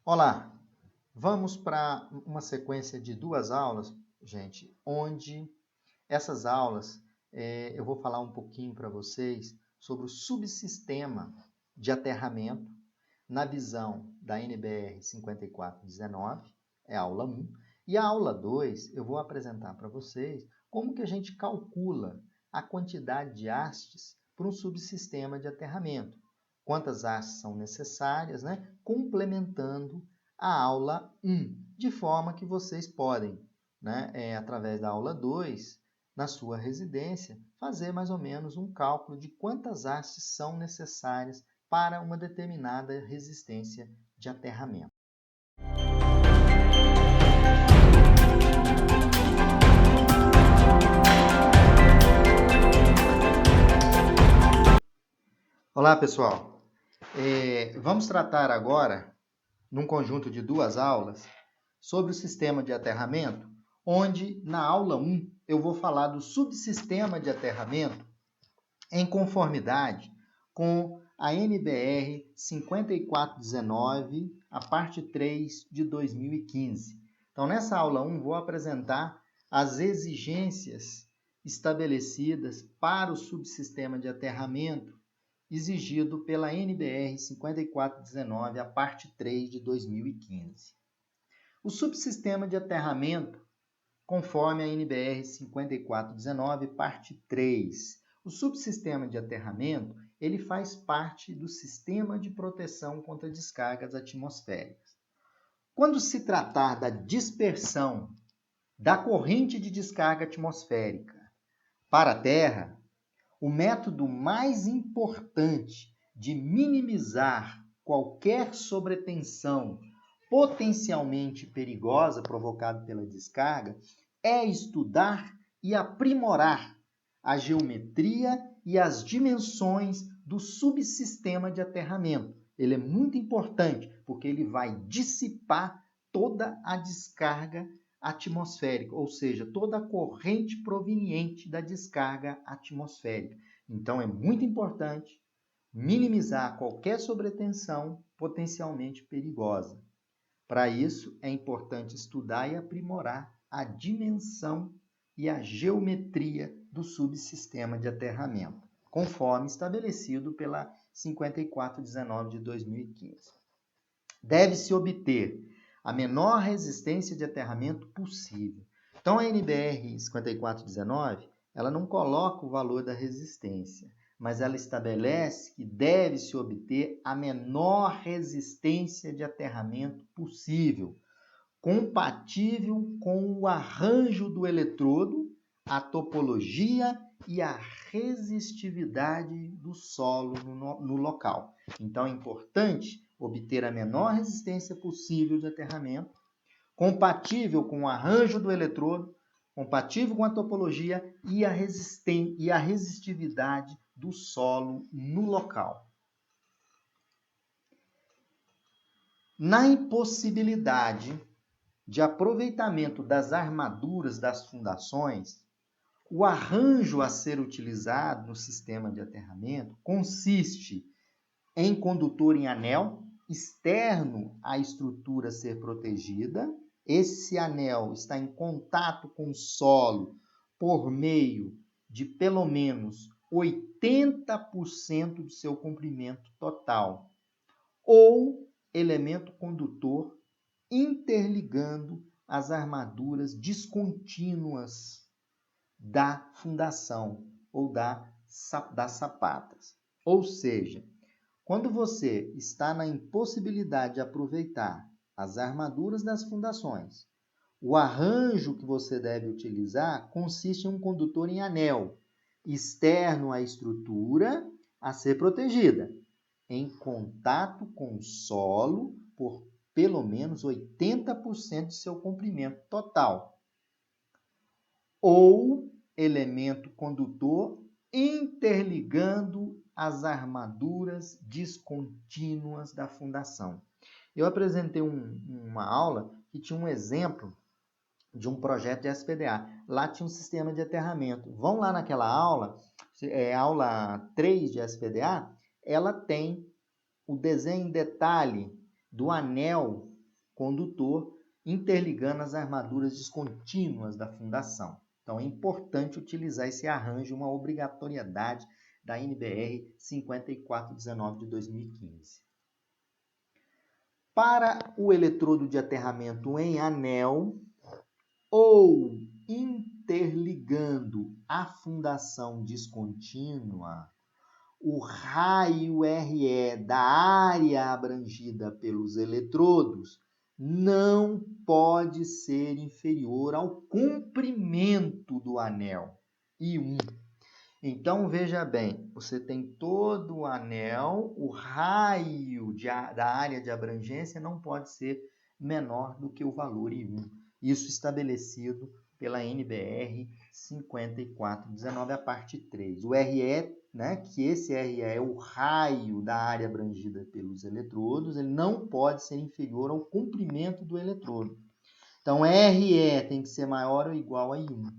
Olá, vamos para uma sequência de duas aulas, gente, onde essas aulas eu vou falar um pouquinho para vocês sobre o subsistema de aterramento na visão da NBR 5419, é a aula 1, e a aula 2 eu vou apresentar para vocês como que a gente calcula a quantidade de hastes para um subsistema de aterramento. Quantas hastes são necessárias, né? Complementando a aula 1, de forma que vocês podem, né, através da aula 2, na sua residência, fazer mais ou menos um cálculo de quantas hastes são necessárias para uma determinada resistência de aterramento. Olá, pessoal. Vamos tratar agora, num conjunto de duas aulas, sobre o sistema de aterramento, onde na aula 1 eu vou falar do subsistema de aterramento em conformidade com a NBR 5419, a parte 3 de 2015. Então, nessa aula 1, vou apresentar as exigências estabelecidas para o subsistema de aterramento exigido pela NBR 5419, a parte 3 de 2015. O subsistema de aterramento, conforme a NBR 5419, parte 3. O subsistema de aterramento, ele faz parte do sistema de proteção contra descargas atmosféricas. Quando se tratar da dispersão da corrente de descarga atmosférica para a Terra, o método mais importante de minimizar qualquer sobretensão potencialmente perigosa provocada pela descarga é estudar e aprimorar a geometria e as dimensões do subsistema de aterramento. Ele é muito importante porque ele vai dissipar toda a descarga atmosférica, ou seja, toda a corrente proveniente da descarga atmosférica. Então, é muito importante minimizar qualquer sobretensão potencialmente perigosa. Para isso, é importante estudar e aprimorar a dimensão e a geometria do subsistema de aterramento, conforme estabelecido pela 5419 de 2015. Deve-se obter a menor resistência de aterramento possível. Então, a NBR 5419, ela não coloca o valor da resistência, mas ela estabelece que deve-se obter a menor resistência de aterramento possível, compatível com o arranjo do eletrodo, a topologia e a resistividade do solo no local. Então, é importante obter a menor resistência possível de aterramento, compatível com o arranjo do eletrodo, compatível com a topologia e a resistividade do solo no local. Na impossibilidade de aproveitamento das armaduras das fundações, o arranjo a ser utilizado no sistema de aterramento consiste em condutor em anel externo à estrutura ser protegida. Esse anel está em contato com o solo por meio de pelo menos 80% do seu comprimento total, ou elemento condutor interligando as armaduras descontínuas da fundação ou das sapatas. Ou seja, quando você está na impossibilidade de aproveitar as armaduras das fundações, o arranjo que você deve utilizar consiste em um condutor em anel, externo à estrutura a ser protegida, em contato com o solo por pelo menos 80% de seu comprimento total, ou elemento condutor interligando as armaduras descontínuas da fundação. Eu apresentei uma aula que tinha um exemplo de um projeto de SPDA. Lá tinha um sistema de aterramento. Vão lá naquela aula, aula 3 de SPDA, ela tem o desenho em detalhe do anel condutor interligando as armaduras descontínuas da fundação. Então, é importante utilizar esse arranjo, uma obrigatoriedade da NBR 5419 de 2015. Para o eletrodo de aterramento em anel ou interligando a fundação descontínua, o raio RE da área abrangida pelos eletrodos não pode ser inferior ao comprimento do anel I1. Então, veja bem, você tem todo o anel, o raio da área de abrangência não pode ser menor do que o valor I1. Isso estabelecido pela NBR 5419, a parte 3. O RE, né, que esse RE é o raio da área abrangida pelos eletrodos, ele não pode ser inferior ao comprimento do eletrodo. Então, RE tem que ser maior ou igual a I1.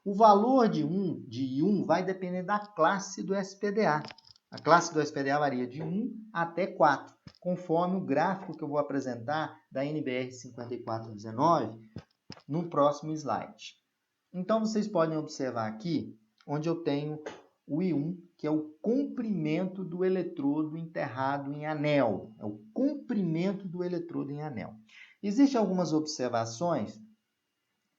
O valor de I1 vai depender da classe do SPDA. A classe do SPDA varia de 1 até 4, conforme o gráfico que eu vou apresentar da NBR 5419 no próximo slide. Então, vocês podem observar aqui, onde eu tenho o I1, que é o comprimento do eletrodo enterrado em anel. É o comprimento do eletrodo em anel. Existem algumas observações.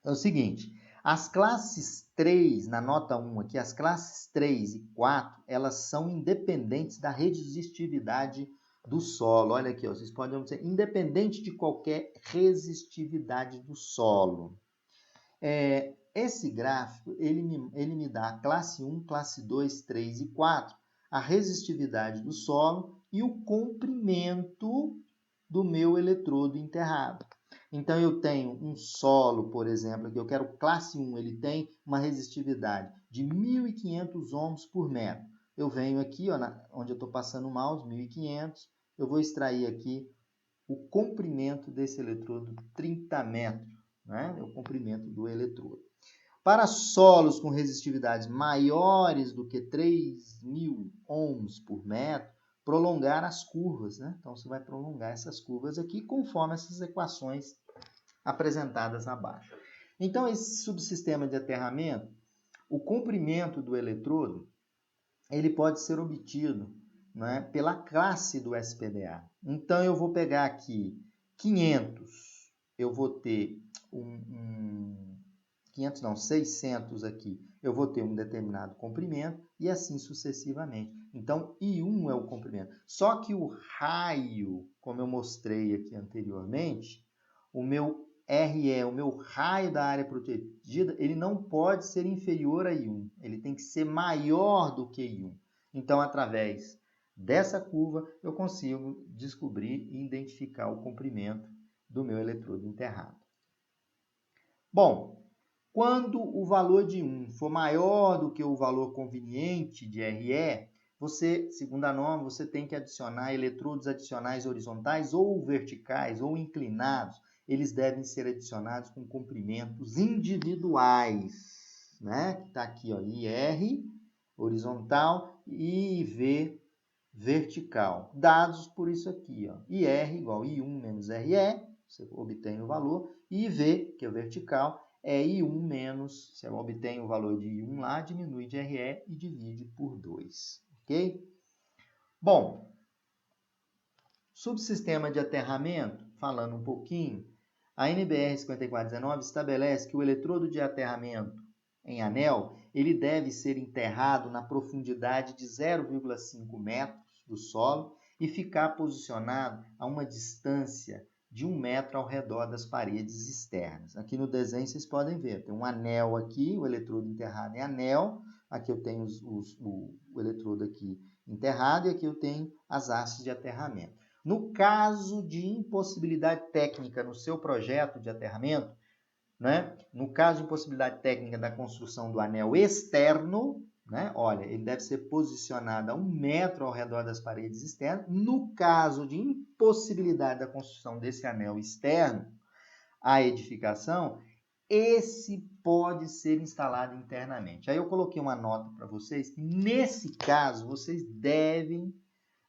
É o seguinte, as classes 3, na nota 1 aqui, as classes 3 e 4, elas são independentes da resistividade do solo. Olha aqui, ó, vocês podem observar, independente de qualquer resistividade do solo. Esse gráfico, ele me dá a classe 1, classe 2, 3 e 4, a resistividade do solo e o comprimento do meu eletrodo enterrado. Então, eu tenho um solo, por exemplo, que eu quero classe 1, ele tem uma resistividade de 1.500 ohms por metro. Eu venho aqui, ó, onde eu estou passando o mouse, 1.500, eu vou extrair aqui o comprimento desse eletrodo, 30 metros, né? É o comprimento do eletrodo. Para solos com resistividades maiores do que 3.000 ohms por metro, prolongar as curvas, né? Então, você vai prolongar essas curvas aqui conforme essas equações apresentadas abaixo. Então, esse subsistema de aterramento, o comprimento do eletrodo, ele pode ser obtido, né, pela classe do SPDA. Então, eu vou pegar aqui 500, eu vou ter 600 aqui, eu vou ter um determinado comprimento e assim sucessivamente. Então, I1 é o comprimento. Só que o raio, como eu mostrei aqui anteriormente, o meu RE, o meu raio da área protegida, ele não pode ser inferior a I1. Ele tem que ser maior do que I1. Então, através dessa curva, eu consigo descobrir e identificar o comprimento do meu eletrodo enterrado. Bom, quando o valor de 1 for maior do que o valor conveniente de RE, você, segundo a norma, você tem que adicionar eletrodos adicionais horizontais ou verticais ou inclinados. Eles devem ser adicionados com comprimentos individuais, né? Está aqui, ó, IR horizontal e IV vertical. Dados por isso aqui, ó, IR igual a I1 menos RE, você obtém o valor, e IV, que é vertical, é I1 menos, você obtém o valor de I1 lá, diminui de RE e divide por 2, ok? Bom, subsistema de aterramento, falando um pouquinho, a NBR 5419 estabelece que o eletrodo de aterramento em anel, ele deve ser enterrado na profundidade de 0,5 metros do solo e ficar posicionado a uma distância de 1 metro ao redor das paredes externas. Aqui no desenho vocês podem ver, tem um anel aqui, o eletrodo enterrado em anel, aqui eu tenho o eletrodo aqui enterrado e aqui eu tenho as hastes de aterramento. No caso de impossibilidade técnica no seu projeto de aterramento, né? No caso de impossibilidade técnica da construção do anel externo, né? Olha, ele deve ser posicionado a 1 metro ao redor das paredes externas. No caso de impossibilidade da construção desse anel externo, a edificação, esse pode ser instalado internamente. Aí eu coloquei uma nota para vocês que, nesse caso, vocês devem,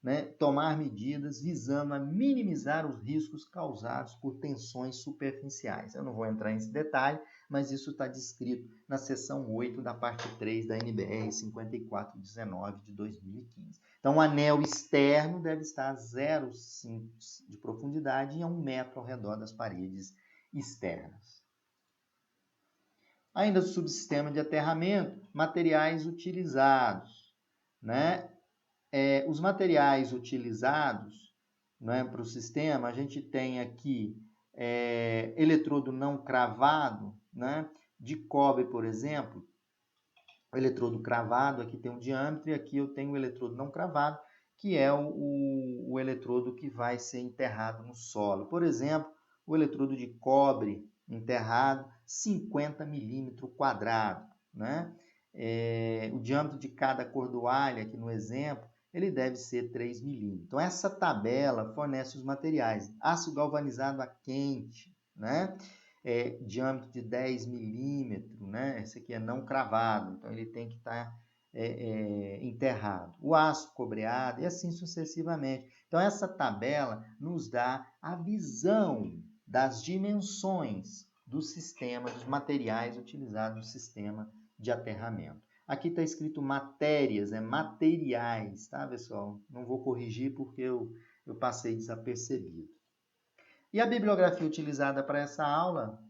né, tomar medidas visando a minimizar os riscos causados por tensões superficiais. Eu não vou entrar nesse detalhe, mas isso está descrito na seção 8 da parte 3 da NBR 5419 de 2015. Então, o anel externo deve estar a 0,5 de profundidade e a 1 metro ao redor das paredes externas. Ainda do subsistema de aterramento, materiais utilizados, né? Os materiais utilizados, né, para o sistema, a gente tem aqui eletrodo não cravado, né, de cobre, por exemplo. O eletrodo cravado, aqui tem um diâmetro, e aqui eu tenho o eletrodo não cravado, que é o eletrodo que vai ser enterrado no solo. Por exemplo, o eletrodo de cobre enterrado, 50 milímetros quadrados, né? O diâmetro de cada cordoalha, aqui no exemplo, ele deve ser 3 milímetros. Então, essa tabela fornece os materiais. Aço galvanizado a quente, né? Diâmetro de 10 milímetros, né? Esse aqui é não cravado, então ele tem que estar enterrado. O aço cobreado e assim sucessivamente. Então, essa tabela nos dá a visão das dimensões do sistema, dos materiais utilizados no sistema de aterramento. Aqui está escrito matérias, materiais, tá, pessoal? Não vou corrigir porque eu passei desapercebido. E a bibliografia utilizada para essa aula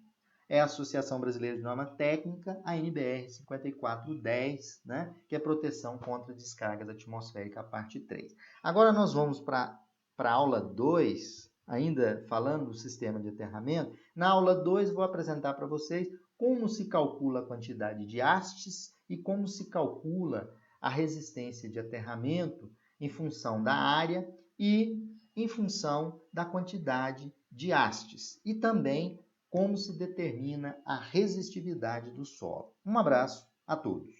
é a Associação Brasileira de Norma Técnica, a NBR 5410, né, que é proteção contra descargas atmosféricas, a parte 3. Agora nós vamos para a aula 2, ainda falando do sistema de aterramento. Na aula 2 vou apresentar para vocês como se calcula a quantidade de hastes e como se calcula a resistência de aterramento em função da área e em função da quantidade de hastes. E também como se determina a resistividade do solo. Um abraço a todos.